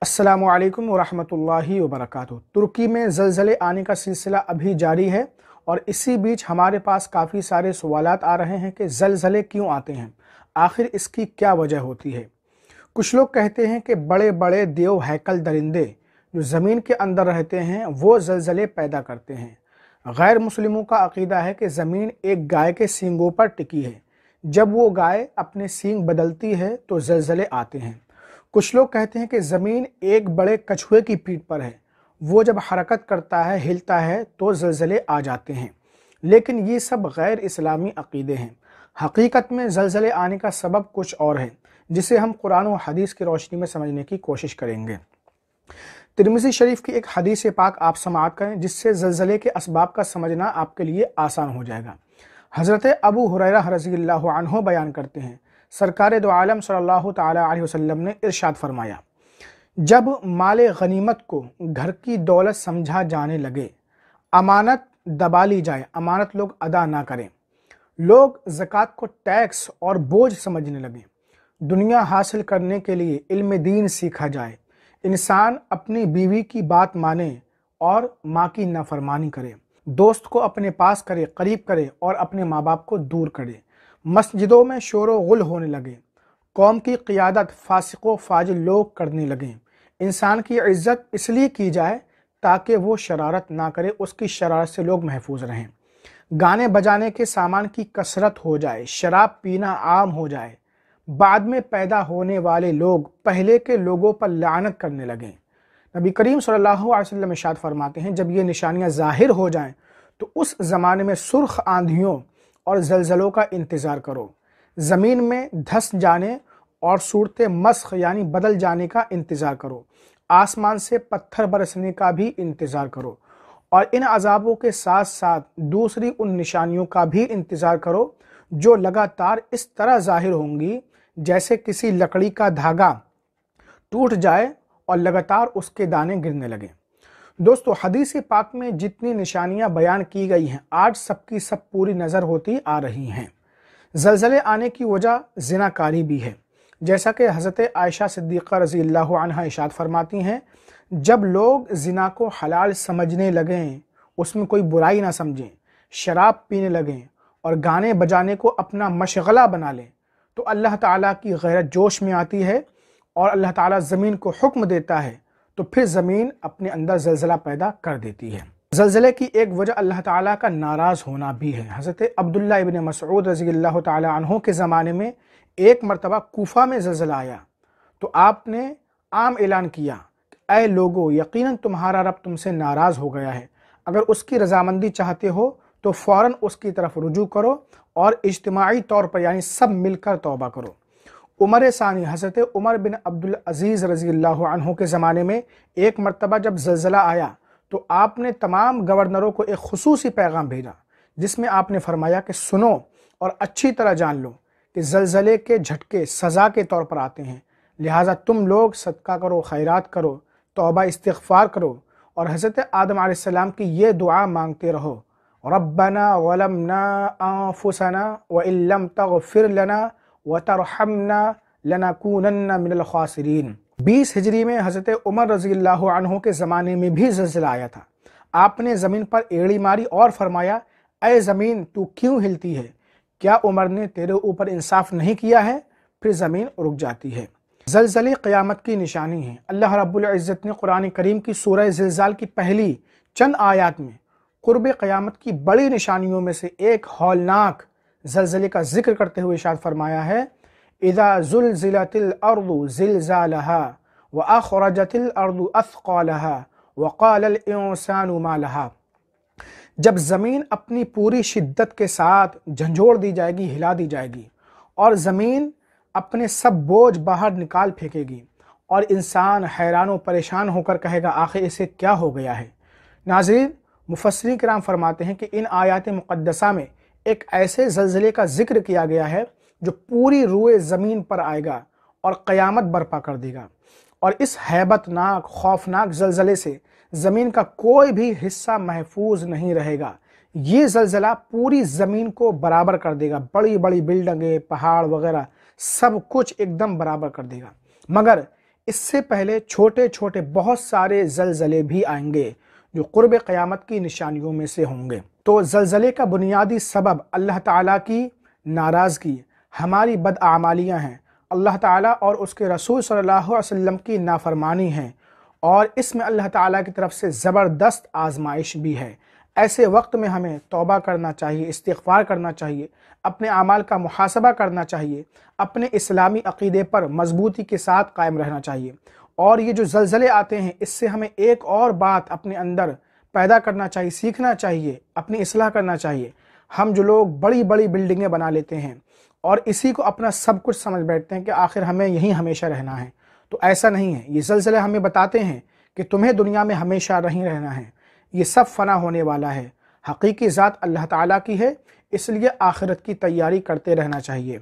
अस्सलामु अलैकुम वरहमतुल्लाहि वबरकातुहू। तुर्की में ज़लज़ले आने का सिलसिला अभी जारी है और इसी बीच हमारे पास काफ़ी सारे सवालात आ रहे हैं कि ज़लज़ले क्यों आते हैं, आखिर इसकी क्या वजह होती है। कुछ लोग कहते हैं कि बड़े बड़े देव हैकल दरिंदे जो ज़मीन के अंदर रहते हैं वो ज़लज़ले पैदा करते हैं। गैर मुस्लिमों का अक़ीदा है कि ज़मीन एक गाय के सींगों पर टिकी है, जब वो गाय अपने सींग बदलती है तो ज़लज़ले आते हैं। कुछ लोग कहते हैं कि ज़मीन एक बड़े कछुए की पीठ पर है, वो जब हरकत करता है, हिलता है तो ज़लज़ले आ जाते हैं। लेकिन ये सब गैर इस्लामी अक़ीदे हैं। हकीकत में ज़लज़ले आने का सबब कुछ और है, जिसे हम कुरान और हदीस की रोशनी में समझने की कोशिश करेंगे। तिरमिज़ी शरीफ की एक हदीस पाक आप समाअत करें, जिससे ज़लज़ले के असबाब का समझना आपके लिए आसान हो जाएगा। हज़रत अबू हुरैरा रज़ियल्लाहु अन्हु बयान करते हैं, सरकार दो आलम सल्लल्लाहु तआला अलैहि वसल्लम ने इरशाद फरमाया, जब माले गनीमत को घर की दौलत समझा जाने लगे, अमानत दबा ली जाए, अमानत लोग अदा ना करें, लोग ज़कात को टैक्स और बोझ समझने लगे, दुनिया हासिल करने के लिए इल्म दीन सीखा जाए, इंसान अपनी बीवी की बात माने और माँ की नाफरमानी करे, दोस्त को अपने पास करे, करीब करे और अपने माँ बाप को दूर करे, मस्जिदों में शोर व गुल होने लगे, कौम की क़ियादत फासिक़ व फाजिल लोग करने लगे, इंसान की इज़्ज़त इसलिए की जाए ताकि वो शरारत ना करे, उसकी शरारत से लोग महफूज रहें, गाने बजाने के सामान की कसरत हो जाए, शराब पीना आम हो जाए, बाद में पैदा होने वाले लोग पहले के लोगों पर लानत करने लगें। नबी करीम सल्लल्लाहु अलैहि वसल्लम इरशाद फरमाते हैं, जब ये निशानियाँ ज़ाहिर हो जाएं तो उस ज़माने में सुर्ख आंधियों और ज़लज़लों का इंतज़ार करो, ज़मीन में धंस जाने और सूरतें मस्ख यानी बदल जाने का इंतज़ार करो, आसमान से पत्थर बरसने का भी इंतज़ार करो और इन अज़ाबों के साथ साथ दूसरी उन निशानियों का भी इंतज़ार करो जो लगातार इस तरह ज़ाहिर होंगी जैसे किसी लकड़ी का धागा टूट जाए और लगातार उसके दाने गिरने लगे। दोस्तों, हदीस पाक में जितनी निशानियां बयान की गई हैं, आज सबकी सब पूरी नज़र होती आ रही हैं। ज़लज़ले आने की वजह ज़िनाकारी भी है, जैसा कि हज़रत आयशा सिद्दीक़ा रज़ियल्लाहु अन्हा इरशाद फरमाती हैं, जब लोग ज़िना को हलाल समझने लगें, उसमें कोई बुराई ना समझें, शराब पीने लगें और गाने बजाने को अपना मशगला बना लें, तो अल्लाह ताला की गैरत जोश में आती है और अल्लाह ताला ज़मीन को हुक्म देता है, तो फिर ज़मीन अपने अंदर ज़लज़ला पैदा कर देती है। ज़लज़ले की एक वजह अल्लाह ताला का नाराज़ होना भी है। हज़रत अब्दुल्लाह इब्न मसऊद रज़ियल्लाहु ताला अन्हु के ज़माने में एक मरतबा कूफा में ज़लज़ला आया, तो आपने आम ऐलान किया, ऐ लोगो, यकीनन तुम्हारा रब तुमसे नाराज़ हो गया है, अगर उसकी रज़ामंदी चाहते हो तो फ़ौरन उसकी तरफ रुजू करो और इज्तिमाई तौर पर यानी सब मिलकर तौबा करो। उमर सानी हज़रत उमर बिन अब्दुल अज़ीज़ रज़ियल्लाहु अन्हु के ज़माने में एक मरतबा जब ज़लज़ला आया तो आपने तमाम गवर्नरों को एक खुसूसी पैगाम भेजा, जिसमें आपने फरमाया कि सुनो और अच्छी तरह जान लो कि ज़लज़ले के झटके सज़ा के तौर पर आते हैं, लिहाजा तुम लोग सदका करो, खैरात करो, तौबा इस्तिग़फ़ार करो और हज़रत आदम अलैहिस्सलाम की ये दुआ मांगते रहो, रब्बना ज़लमना अनफुसना व इल्लम तग़फ़िर लना व तरहमना लनकूनन्ना मिनल खासिरीन। 20 हिजरी में हज़रत उमर रज़ियल्लाहु अन्हु के ज़माने में भी ज़लज़ला आया था। आपने ज़मीन पर एड़ी मारी और फरमाया, ऐ ज़मीन तू क्यों हिलती है, क्या उमर ने तेरे ऊपर इंसाफ नहीं किया है? फिर ज़मीन रुक जाती है। ज़लज़ले क़यामत की निशानी है। अल्लाह रब्बुल इज़्ज़त ने कुरान करीम की सूरह ज़िलज़ाल की पहली चंद आयात में क़ुर्ब क़यामत की बड़ी निशानियों में से एक हौलनाक ज़लज़ले का जिक्र करते हुए इरशाद फरमाया है, इज़ा ज़ुलज़िलतिल अर्दु ज़िलज़ालहा व अख़रजतिल अर्दु अथक़ालहा व क़ालल इंसानु मा लहा। जब ज़मीन अपनी पूरी शिद्दत के साथ झंझोड़ दी जाएगी, हिला दी जाएगी और ज़मीन अपने सब बोझ बाहर निकाल फेंकेगी और इंसान हैरान व परेशान होकर कहेगा, आखिर इसे क्या हो गया है। नाज़रीन, मुफ़स्सिरीन किराम फरमाते हैं कि इन आयात मुक़द्दसा में एक ऐसे ज़लज़ले का जिक्र किया गया है जो पूरी रूए ज़मीन पर आएगा और क़यामत बर्पा कर देगा और इस हैबतनाक खौफनाक ज़लज़ले से ज़मीन का कोई भी हिस्सा महफूज नहीं रहेगा। ये ज़लज़ला पूरी ज़मीन को बराबर कर देगा, बड़ी बड़ी बिल्डिंगें, पहाड़ वगैरह सब कुछ एकदम बराबर कर देगा, मगर اس سے پہلے چھوٹے چھوٹے بہت سارے زلزلے بھی آئیں گے جو قرب قیامت کی نشانیوں میں سے ہوں گے۔ تو زلزلے کا بنیادی سبب اللہ تعالیٰ کی ناراضگی، ہماری بدعمالیاں ہیں، اللہ تعالیٰ اور اس کے رسول صلی اللہ علیہ وسلم کی نافرمانی ہے، اور اس میں اللہ تعالیٰ کی طرف سے زبردست آزمائش بھی ہے۔ ایسے وقت میں ہمیں توبہ کرنا چاہیے، استغفار کرنا چاہیے، اپنے اعمال کا محاسبہ کرنا چاہیے، اپنے اسلامی عقیدے پر مضبوطی کے ساتھ قائم رہنا چاہیے۔ اور یہ جو زلزلے آتے ہیں اس سے ہمیں ایک اور بات اپنے اندر پیدا کرنا چاہیے، سیکھنا چاہیے، اپنی اصلاح کرنا چاہیے۔ ہم جو لوگ بڑی بڑی بلڈنگیں بنا لیتے ہیں اور اسی کو اپنا سب کچھ سمجھ بیٹھتے ہیں کہ آخر ہمیں یہیں ہمیشہ رہنا ہے، تو ایسا نہیں ہے۔ یہ زلزلے ہمیں بتاتے ہیں کہ تمہیں دنیا میں ہمیشہ نہیں رہنا ہے، یہ سب فنا ہونے والا ہے۔ حقیقی ذات اللہ تعالیٰ کی ہے، اس لیے آخرت کی تیاری کرتے رہنا چاہیے۔